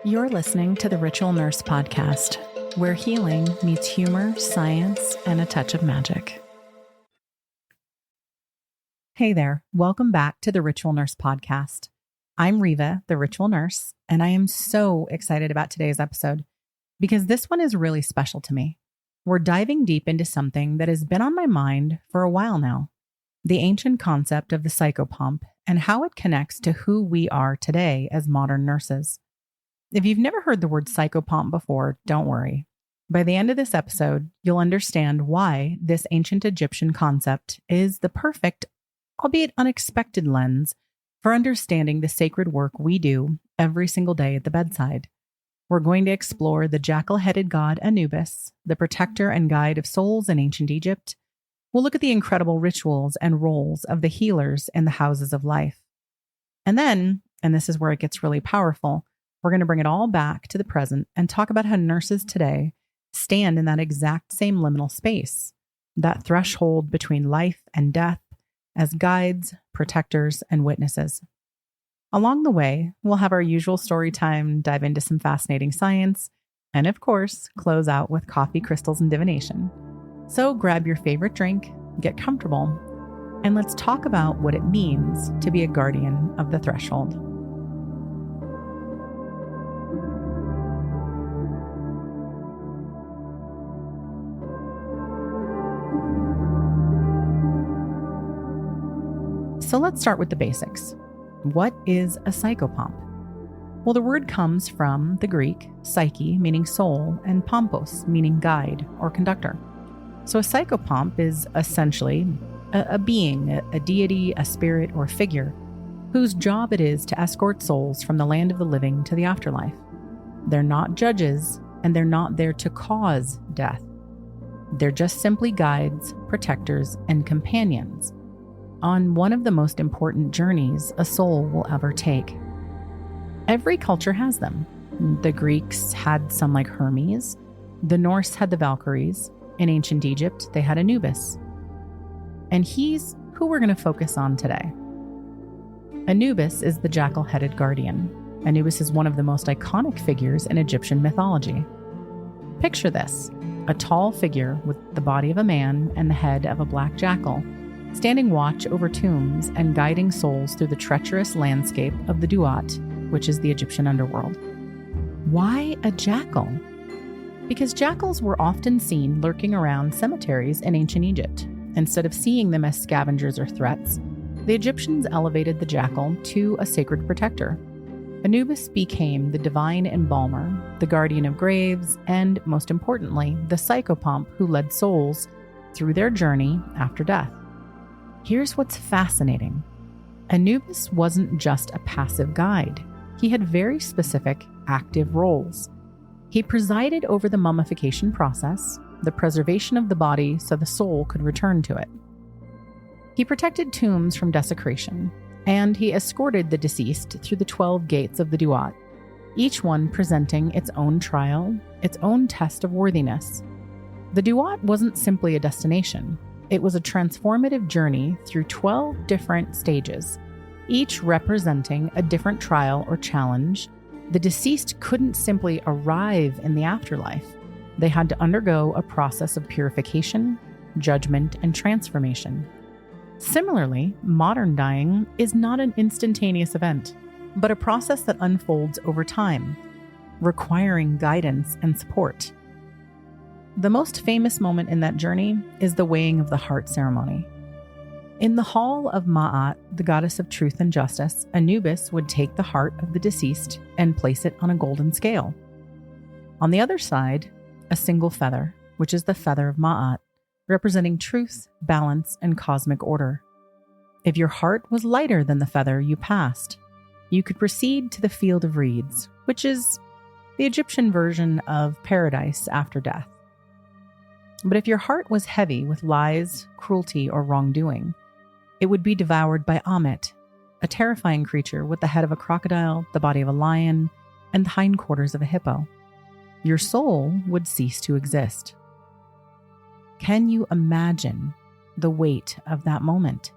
You're listening to the Ritual Nurse Podcast, where healing meets humor, science, and a touch of magic. Hey there, welcome back to the Ritual Nurse Podcast. I'm Riva, the Ritual Nurse, and I am so excited about today's episode because this one is really special to me. We're diving deep into something that has been on my mind for a while now, the ancient concept of the psychopomp and how it connects to who we are today as modern nurses. If you've never heard the word psychopomp before, don't worry. By the end of this episode, you'll understand why this ancient Egyptian concept is the perfect, albeit unexpected lens for understanding the sacred work we do every single day at the bedside. We're going to explore the jackal-headed god Anubis, the protector and guide of souls in ancient Egypt. We'll look at the incredible rituals and roles of the healers in the houses of life. And then, and this is where it gets really powerful, we're going to bring it all back to the present and talk about how nurses today stand in that exact same liminal space, that threshold between life and death as guides, protectors, and witnesses. Along the way, we'll have our usual story time, dive into some fascinating science, and of course, close out with coffee, crystals, and divination. So grab your favorite drink, get comfortable, and let's talk about what it means to be a guardian of the threshold. So let's start with the basics. What is a psychopomp? Well, the word comes from the Greek psyche, meaning soul, and pompos, meaning guide or conductor. So a psychopomp is essentially a being, a deity, a spirit, or figure whose job it is to escort souls from the land of the living to the afterlife. They're not judges, and they're not there to cause death. They're just simply guides, protectors, and companions on one of the most important journeys a soul will ever take. Every culture has them. The Greeks had some like Hermes. The Norse had the Valkyries. In ancient Egypt, they had Anubis. And he's who we're going to focus on today. Anubis is the jackal-headed guardian. Anubis is one of the most iconic figures in Egyptian mythology. Picture this, a tall figure with the body of a man and the head of a black jackal, standing watch over tombs and guiding souls through the treacherous landscape of the Duat, which is the Egyptian underworld. Why a jackal? Because jackals were often seen lurking around cemeteries in ancient Egypt. Instead of seeing them as scavengers or threats, the Egyptians elevated the jackal to a sacred protector. Anubis became the divine embalmer, the guardian of graves, and, most importantly, the psychopomp who led souls through their journey after death. Here's what's fascinating. Anubis wasn't just a passive guide. He had very specific, active roles. He presided over the mummification process, the preservation of the body so the soul could return to it. He protected tombs from desecration, and he escorted the deceased through the 12 gates of the Duat, each one presenting its own trial, its own test of worthiness. The Duat wasn't simply a destination. It was a transformative journey through 12 different stages, each representing a different trial or challenge. The deceased couldn't simply arrive in the afterlife. They had to undergo a process of purification, judgment, and transformation. Similarly, modern dying is not an instantaneous event, but a process that unfolds over time, requiring guidance and support. The most famous moment in that journey is the weighing of the heart ceremony. In the hall of Ma'at, the goddess of truth and justice, Anubis would take the heart of the deceased and place it on a golden scale. On the other side, a single feather, which is the feather of Ma'at, representing truth, balance, and cosmic order. If your heart was lighter than the feather, you passed. You could proceed to the field of reeds, which is the Egyptian version of paradise after death. But if your heart was heavy with lies, cruelty, or wrongdoing, it would be devoured by Ammit, a terrifying creature with the head of a crocodile, the body of a lion, and the hindquarters of a hippo. Your soul would cease to exist. Can you imagine the weight of that moment?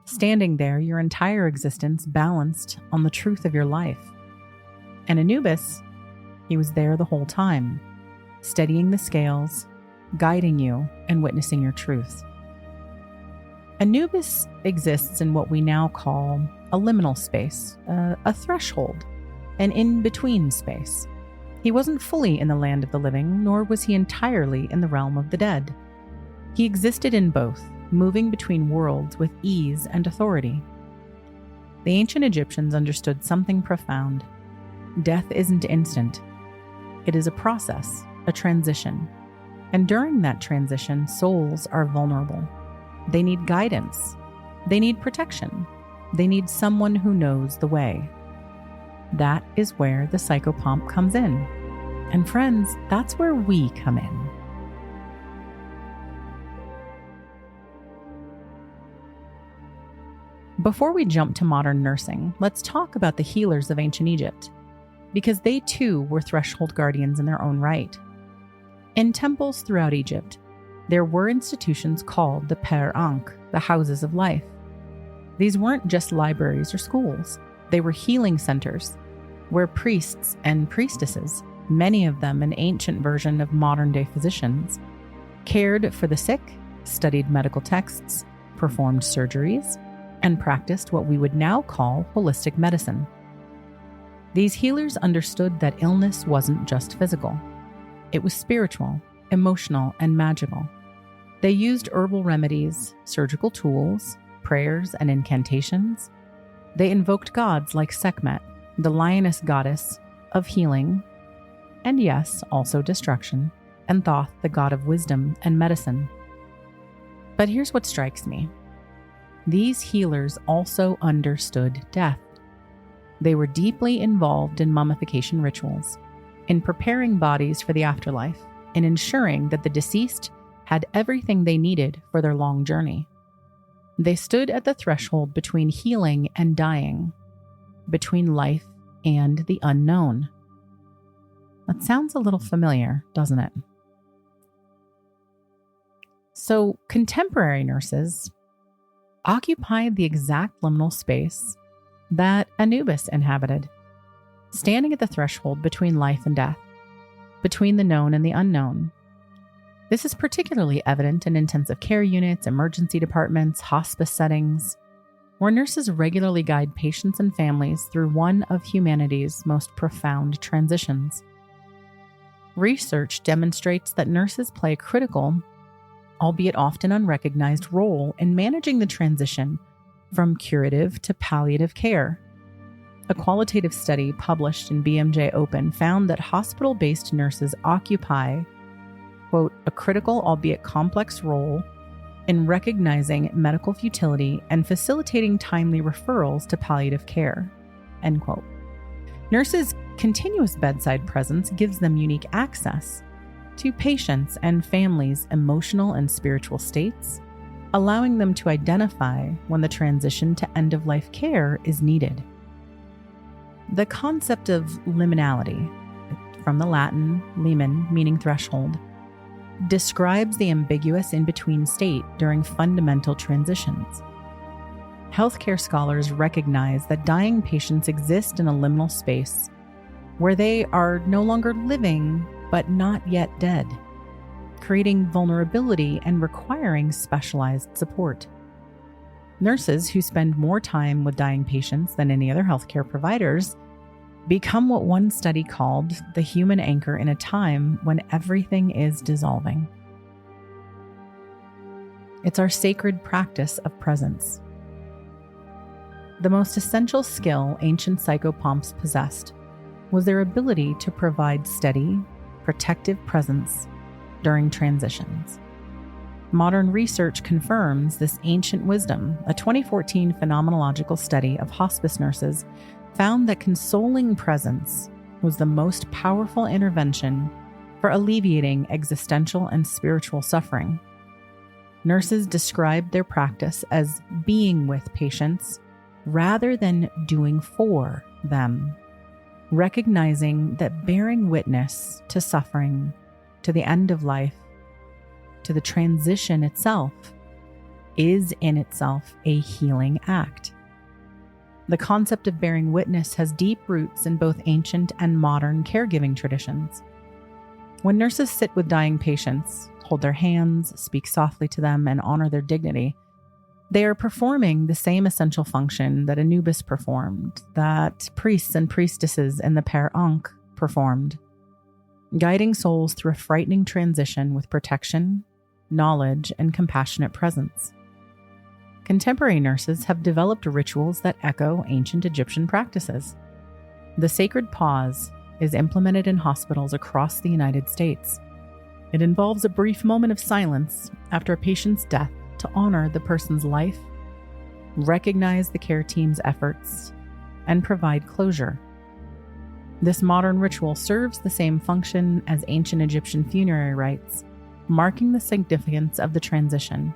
Standing there, your entire existence balanced on the truth of your life. And Anubis, he was there the whole time, steadying the scales, guiding you, and witnessing your truth. Anubis exists in what we now call a liminal space, a threshold, an in-between space. He wasn't fully in the land of the living, nor was he entirely in the realm of the dead. He existed in both, moving between worlds with ease and authority. The ancient Egyptians understood something profound. Death isn't instant. It is a process, a transition. And during that transition, souls are vulnerable. They need guidance. They need protection. They need someone who knows the way. That is where the psychopomp comes in. And friends, that's where we come in. Before we jump to modern nursing, let's talk about the healers of ancient Egypt, because they too were threshold guardians in their own right. In temples throughout Egypt, there were institutions called the Per Ankh, the houses of life. These weren't just libraries or schools. They were healing centers where priests and priestesses, many of them an ancient version of modern-day physicians, cared for the sick, studied medical texts, performed surgeries, and practiced what we would now call holistic medicine. These healers understood that illness wasn't just physical. It was spiritual, emotional, and magical. They used herbal remedies, surgical tools, prayers, and incantations. They invoked gods like Sekhmet, the lioness goddess of healing, and yes, also destruction, and Thoth, the god of wisdom and medicine. But here's what strikes me. These healers also understood death. They were deeply involved in mummification rituals, in preparing bodies for the afterlife, in ensuring that the deceased had everything they needed for their long journey. They stood at the threshold between healing and dying, between life and the unknown. That sounds a little familiar, doesn't it? So, contemporary nurses occupied the exact liminal space that Anubis inhabited, standing at the threshold between life and death, between the known and the unknown. This is particularly evident in intensive care units, emergency departments, hospice settings, where nurses regularly guide patients and families through one of humanity's most profound transitions. Research demonstrates that nurses play a critical, albeit often unrecognized, role in managing the transition from curative to palliative care. A qualitative study published in BMJ Open found that hospital-based nurses occupy, quote, a critical, albeit complex role in recognizing medical futility and facilitating timely referrals to palliative care, end quote. Nurses' continuous bedside presence gives them unique access to patients' and families' emotional and spiritual states, allowing them to identify when the transition to end-of-life care is needed. The concept of liminality, from the Latin limen, meaning threshold, describes the ambiguous in-between state during fundamental transitions. Healthcare scholars recognize that dying patients exist in a liminal space where they are no longer living but not yet dead, creating vulnerability and requiring specialized support. Nurses who spend more time with dying patients than any other healthcare providers become what one study called the human anchor in a time when everything is dissolving. It's our sacred practice of presence. The most essential skill ancient psychopomps possessed was their ability to provide steady, protective presence during transitions. Modern research confirms this ancient wisdom. A 2014 phenomenological study of hospice nurses found that consoling presence was the most powerful intervention for alleviating existential and spiritual suffering. Nurses described their practice as being with patients rather than doing for them, recognizing that bearing witness to suffering, to the end of life, to the transition itself, is in itself a healing act. The concept of bearing witness has deep roots in both ancient and modern caregiving traditions. When nurses sit with dying patients, hold their hands, speak softly to them, and honor their dignity, they are performing the same essential function that Anubis performed, that priests and priestesses in the Per Ankh performed, guiding souls through a frightening transition with protection, knowledge, and compassionate presence. Contemporary nurses have developed rituals that echo ancient Egyptian practices. The sacred pause is implemented in hospitals across the United States. It involves a brief moment of silence after a patient's death to honor the person's life, recognize the care team's efforts, and provide closure. This modern ritual serves the same function as ancient Egyptian funerary rites, marking the significance of the transition,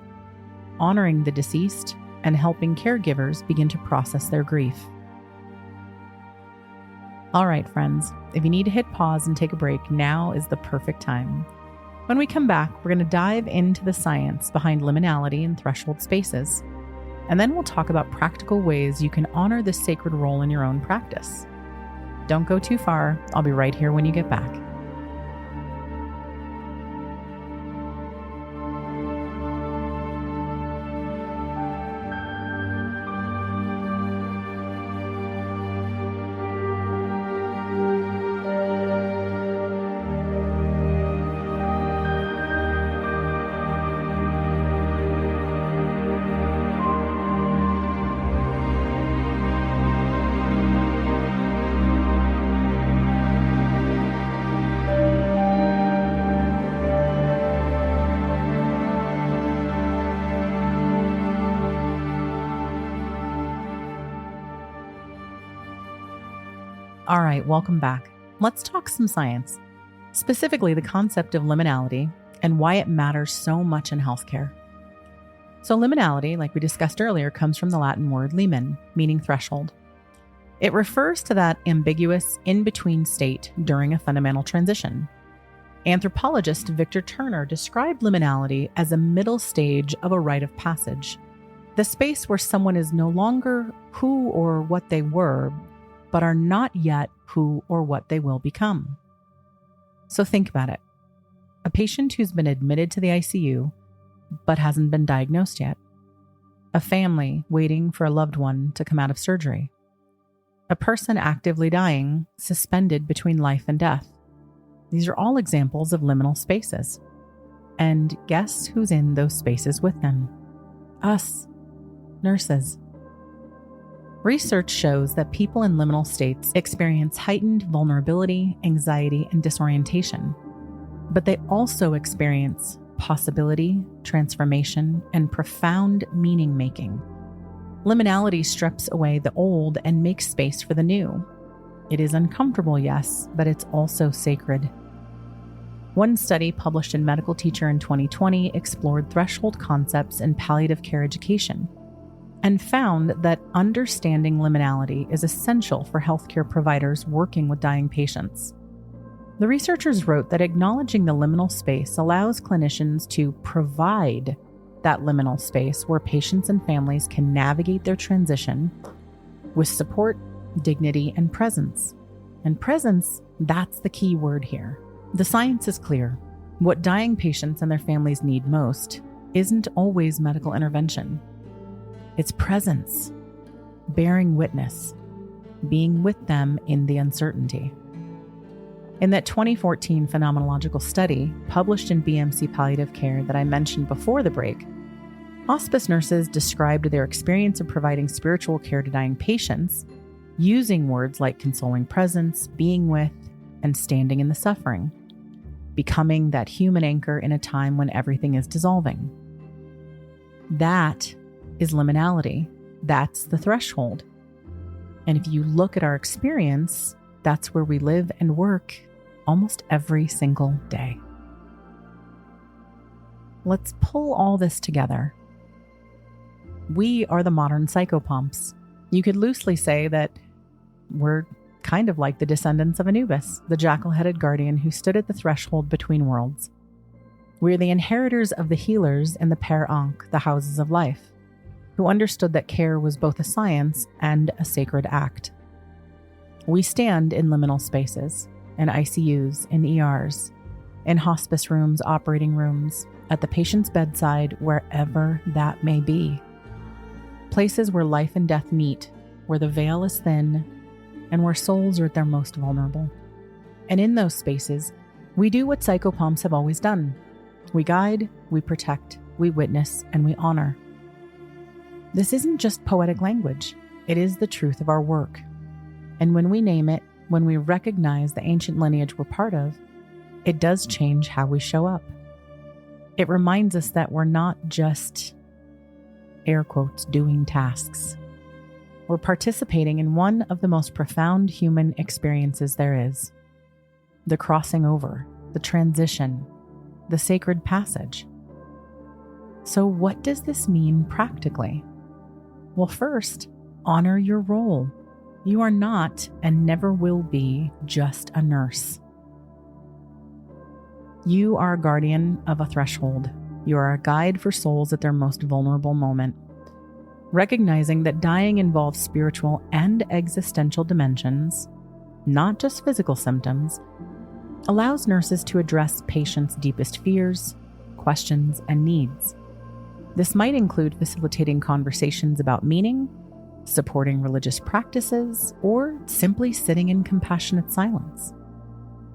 honoring the deceased, and helping caregivers begin to process their grief. All right, friends, if you need to hit pause and take a break, now is the perfect time. When we come back, we're going to dive into the science behind liminality and threshold spaces, and then we'll talk about practical ways you can honor this sacred role in your own practice. Don't go too far. I'll be right here when you get back. All right, welcome back. Let's talk some science, specifically the concept of liminality and why it matters so much in healthcare. So liminality, like we discussed earlier, comes from the Latin word limen, meaning threshold. It refers to that ambiguous in-between state during a fundamental transition. Anthropologist Victor Turner described liminality as a middle stage of a rite of passage, the space where someone is no longer who or what they were, but are not yet who or what they will become. So think about it. A patient who's been admitted to the ICU, but hasn't been diagnosed yet. A family waiting for a loved one to come out of surgery. A person actively dying, suspended between life and death. These are all examples of liminal spaces. And guess who's in those spaces with them? Us, nurses. Research shows that people in liminal states experience heightened vulnerability, anxiety, and disorientation. But they also experience possibility, transformation, and profound meaning-making. Liminality strips away the old and makes space for the new. It is uncomfortable, yes, but it's also sacred. One study published in Medical Teacher in 2020 explored threshold concepts in palliative care education, and found that understanding liminality is essential for healthcare providers working with dying patients. The researchers wrote that acknowledging the liminal space allows clinicians to provide that liminal space where patients and families can navigate their transition with support, dignity, and presence. And presence, that's the key word here. The science is clear. What dying patients and their families need most isn't always medical intervention. It's presence, bearing witness, being with them in the uncertainty. In that 2014 phenomenological study published in BMC Palliative Care that I mentioned before the break, hospice nurses described their experience of providing spiritual care to dying patients using words like consoling presence, being with, and standing in the suffering, becoming that human anchor in a time when everything is dissolving. That is liminality. That's the threshold. And if you look at our experience, that's where we live and work almost every single day. Let's pull all this together. We are the modern psychopomps. You could loosely say that we're kind of like the descendants of Anubis, the jackal-headed guardian who stood at the threshold between worlds. We're the inheritors of the healers in the Per Ankh, the houses of life. who understood that care was both a science and a sacred act. We stand in liminal spaces, in ICUs, in ERs, in hospice rooms, operating rooms, at the patient's bedside, wherever that may be. Places where life and death meet, where the veil is thin, and where souls are at their most vulnerable. And in those spaces, we do what psychopomps have always done. We guide, we protect, we witness, and we honor. This isn't just poetic language. It is the truth of our work. And when we name it, when we recognize the ancient lineage we're part of, it does change how we show up. It reminds us that we're not just, air quotes, doing tasks. We're participating in one of the most profound human experiences there is. The crossing over, the transition, the sacred passage. So what does this mean practically? Well, first, honor your role. You are not and never will be just a nurse. You are a guardian of a threshold. You are a guide for souls at their most vulnerable moment. Recognizing that dying involves spiritual and existential dimensions, not just physical symptoms, allows nurses to address patients' deepest fears, questions, and needs. This might include facilitating conversations about meaning, supporting religious practices, or simply sitting in compassionate silence.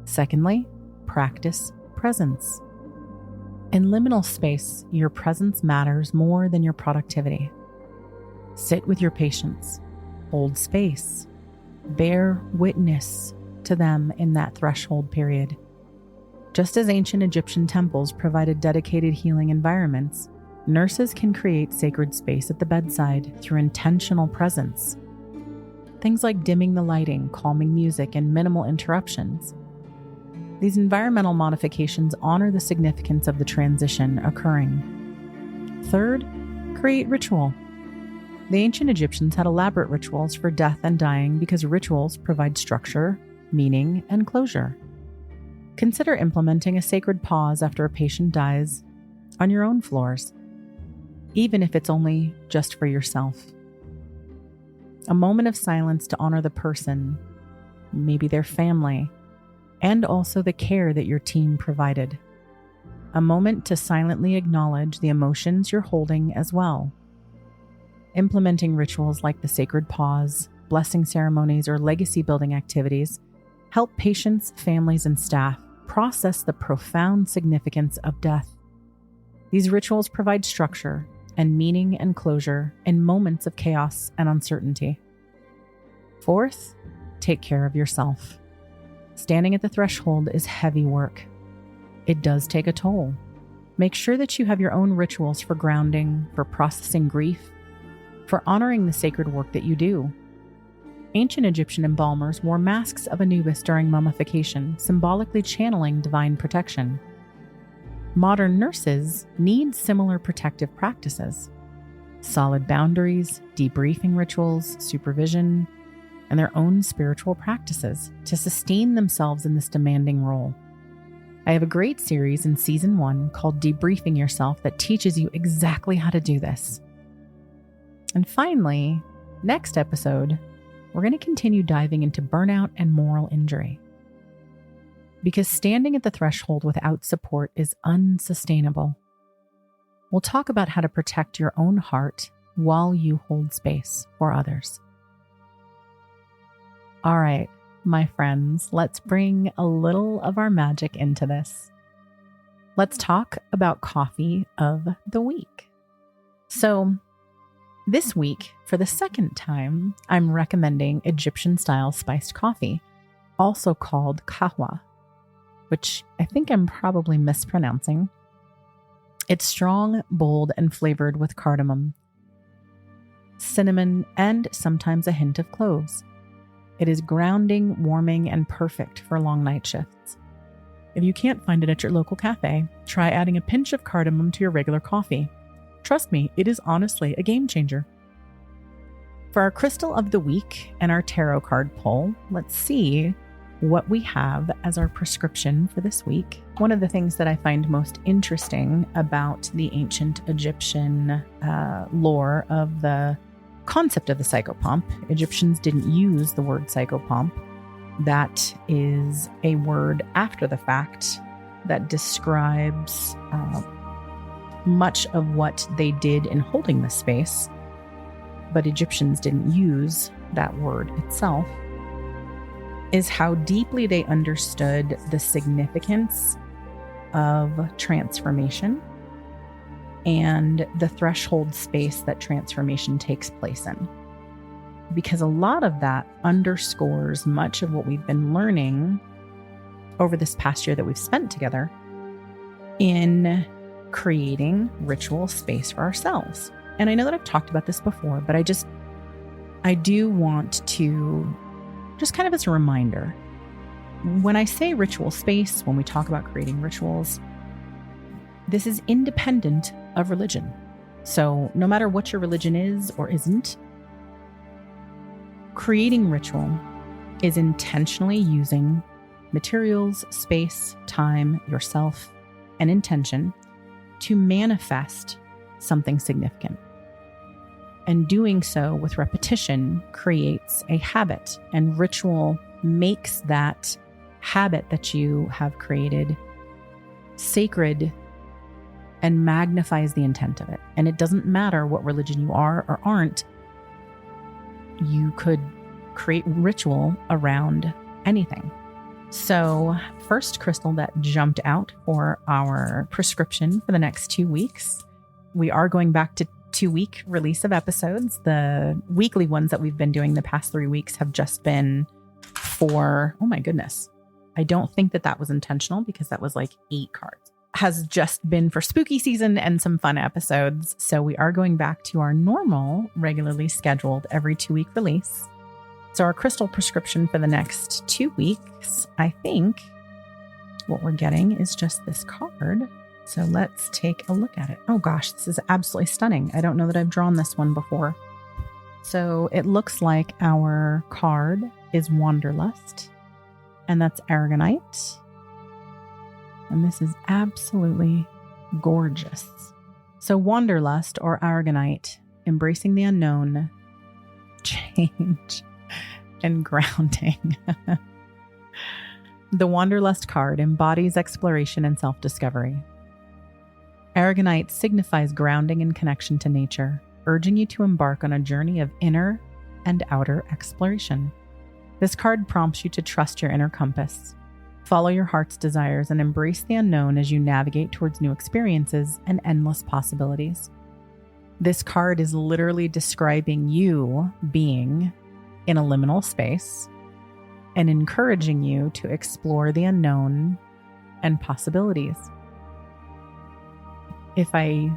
Secondly, practice presence. In liminal space, your presence matters more than your productivity. Sit with your patients, hold space, bear witness to them in that threshold period. Just as ancient Egyptian temples provided dedicated healing environments, nurses can create sacred space at the bedside through intentional presence. Things like dimming the lighting, calming music, and minimal interruptions. These environmental modifications honor the significance of the transition occurring. Third, create ritual. The ancient Egyptians had elaborate rituals for death and dying because rituals provide structure, meaning, and closure. Consider implementing a sacred pause after a patient dies on your own floors, even if it's only just for yourself. A moment of silence to honor the person, maybe their family, and also the care that your team provided. A moment to silently acknowledge the emotions you're holding as well. Implementing rituals like the sacred pause, blessing ceremonies, or legacy building activities help patients, families, and staff process the profound significance of death. These rituals provide structure and meaning and closure in moments of chaos and uncertainty. Fourth, take care of yourself. Standing at the threshold is heavy work. It does take a toll. Make sure that you have your own rituals for grounding, for processing grief, for honoring the sacred work that you do. Ancient Egyptian embalmers wore masks of Anubis during mummification, symbolically channeling divine protection. Modern nurses need similar protective practices. Solid boundaries, debriefing rituals, supervision, and their own spiritual practices to sustain themselves in this demanding role. I have a great series in Season 1 called Debriefing Yourself that teaches you exactly how to do this. And finally, next episode, we're going to continue diving into burnout and moral injury. Because standing at the threshold without support is unsustainable. We'll talk about how to protect your own heart while you hold space for others. All right, my friends, let's bring a little of our magic into this. Let's talk about coffee of the week. So, this week, for the second time, I'm recommending Egyptian-style spiced coffee, also called kahwa, which I think I'm probably mispronouncing. It's strong, bold, and flavored with cardamom, cinnamon, and sometimes a hint of cloves. It is grounding, warming, and perfect for long night shifts. If you can't find it at your local cafe, try adding a pinch of cardamom to your regular coffee. Trust me, it is honestly a game changer. For our crystal of the week and our tarot card pull, let's see what we have as our prescription for this week. One of the things that I find most interesting about the ancient Egyptian lore of the concept of the psychopomp, Egyptians didn't use the word psychopomp. That is a word after the fact that describes much of what they did in holding the space, but Egyptians didn't use that word itself, is how deeply they understood the significance of transformation and the threshold space that transformation takes place in. Because a lot of that underscores much of what we've been learning over this past year that we've spent together in creating ritual space for ourselves. And I know that I've talked about this before, but I do want to just kind of as a reminder, when I say ritual space, when we talk about creating rituals, this is independent of religion. So no matter what your religion is or isn't, creating ritual is intentionally using materials, space, time, yourself, and intention to manifest something significant. And doing so with repetition creates a habit, and ritual makes that habit that you have created sacred and magnifies the intent of it. And it doesn't matter what religion you are or aren't, you could create ritual around anything. So, first crystal that jumped out for our prescription for the next 2 weeks, we are going back to 2-week release of episodes. The weekly ones that we've been doing the past 3 weeks have just been for, oh my goodness, I don't think that was intentional because that was like 8 cards. Has just been for spooky season and some fun episodes. So we are going back to our normal, regularly scheduled every 2-week release. So our crystal prescription for the next 2 weeks, I think what we're getting is just this card. So let's take a look at it. Oh gosh, this is absolutely stunning. I don't know that I've drawn this one before. So it looks like our card is Wanderlust, and that's Aragonite. And this is absolutely gorgeous. So Wanderlust or Aragonite, embracing the unknown, change, and grounding. The Wanderlust card embodies exploration and self-discovery. Aragonite signifies grounding and connection to nature, urging you to embark on a journey of inner and outer exploration. This card prompts you to trust your inner compass, follow your heart's desires, and embrace the unknown as you navigate towards new experiences and endless possibilities. This card is literally describing you being in a liminal space and encouraging you to explore the unknown and possibilities. If I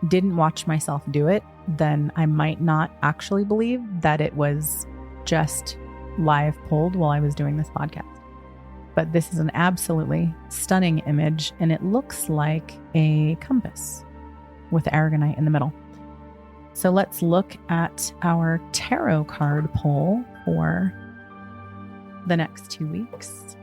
didn't watch myself do it, then I might not actually believe that it was just live pulled while I was doing this podcast. But this is an absolutely stunning image, and it looks like a compass with Aragonite in the middle. So let's look at our tarot card pull for the next 2 weeks.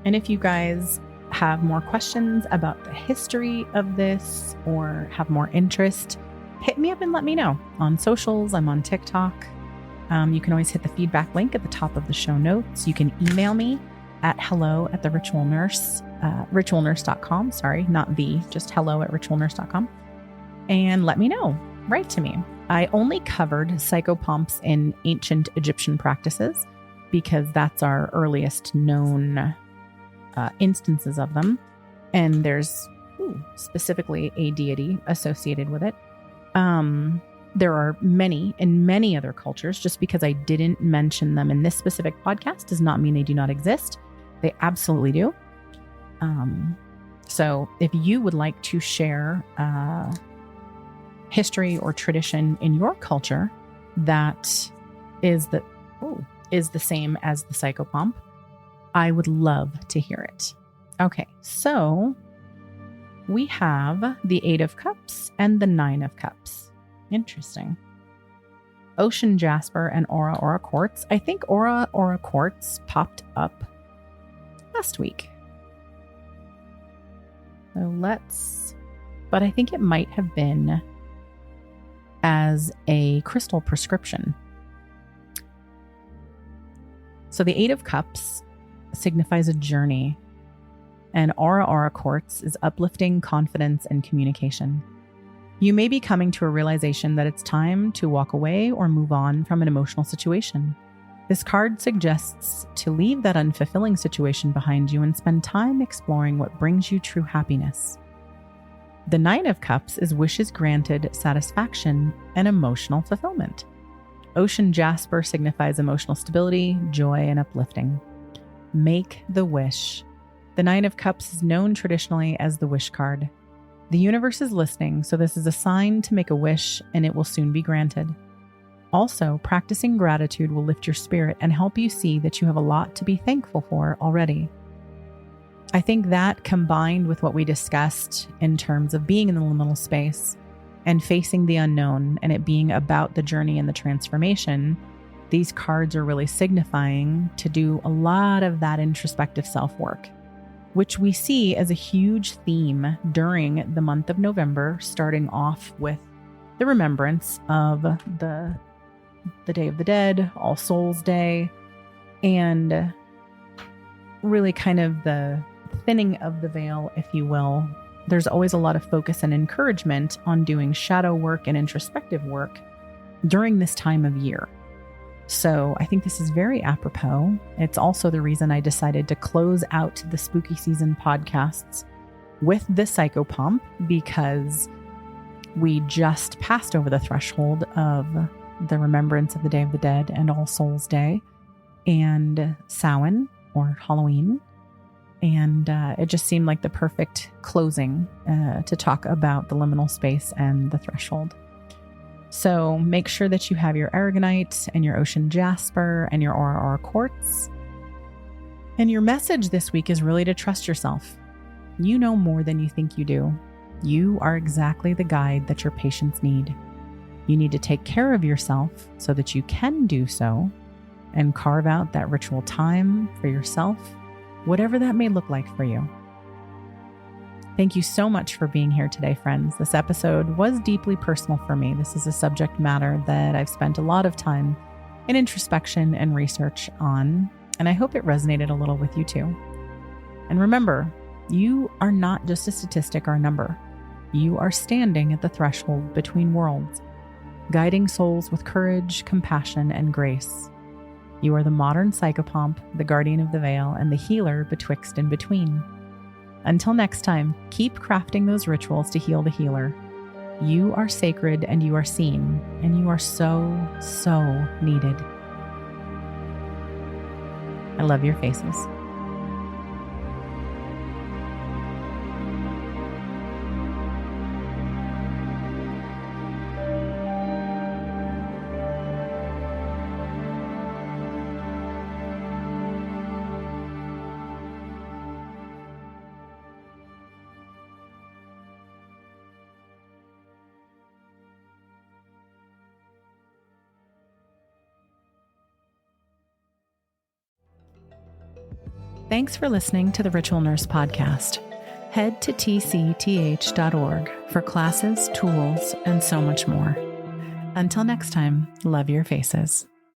And if you guys have more questions about the history of this or have more interest, hit me up and let me know. On socials, I'm on TikTok. You can always hit the feedback link at the top of the show notes. You can email me at hello@ritualnurse.com. Sorry, not the, just hello@ritualnurse.com. And let me know. Write to me. I only covered psychopomps in ancient Egyptian practices because that's our earliest known instances of them. And there's specifically a deity associated with it. There are many in many other cultures. Just because I didn't mention them in this specific podcast does not mean they do not exist. They absolutely do. So if you would like to share history or tradition in your culture that is the same as the psychopomp, I would love to hear it. Okay, so we have the 8 of Cups and the 9 of Cups. Interesting. ocean jasper, and aura quartz. I think aura quartz popped up last week. But I think it might have been as a crystal prescription. So the 8 of Cups signifies a journey, and aura quartz is uplifting, confidence, and communication. You may be coming to a realization that it's time to walk away or move on from an emotional situation. This card suggests to leave that unfulfilling situation behind you and spend time exploring what brings you true happiness. The 9 of Cups is wishes granted, satisfaction, and emotional fulfillment. Ocean jasper signifies emotional stability, joy, and uplifting. Make the wish. The 9 of Cups is known traditionally as the wish card. The universe is listening, so this is a sign to make a wish and it will soon be granted. Also, practicing gratitude will lift your spirit and help you see that you have a lot to be thankful for already. I think that combined with what we discussed in terms of being in the liminal space and facing the unknown and it being about the journey and the transformation, these cards are really signifying to do a lot of that introspective self-work, which we see as a huge theme during the month of November, starting off with the remembrance of the Day of the Dead, All Souls Day, and really kind of the thinning of the veil, if you will. There's always a lot of focus and encouragement on doing shadow work and introspective work during this time of year. So I think this is very apropos. It's also the reason I decided to close out the spooky season podcasts with the Psychopomp, because we just passed over the threshold of the remembrance of the Day of the Dead and All Souls Day and Samhain or Halloween. And it just seemed like the perfect closing to talk about the liminal space and the threshold. So make sure that you have your aragonite and your ocean jasper and your aura quartz. And your message this week is really to trust yourself. You know more than you think you do. You are exactly the guide that your patients need. You need to take care of yourself so that you can do so and carve out that ritual time for yourself, whatever that may look like for you. Thank you so much for being here today, friends. This episode was deeply personal for me. This is a subject matter that I've spent a lot of time in introspection and research on, and I hope it resonated a little with you too. And remember, you are not just a statistic or a number. You are standing at the threshold between worlds, guiding souls with courage, compassion, and grace. You are the modern psychopomp, the guardian of the veil, and the healer betwixt and between. Until next time, keep crafting those rituals to heal the healer. You are sacred and you are seen, and you are so, so needed. I love your faces. Thanks for listening to the Ritual Nurse Podcast. Head to tcth.org for classes, tools, and so much more. Until next time, love your faces.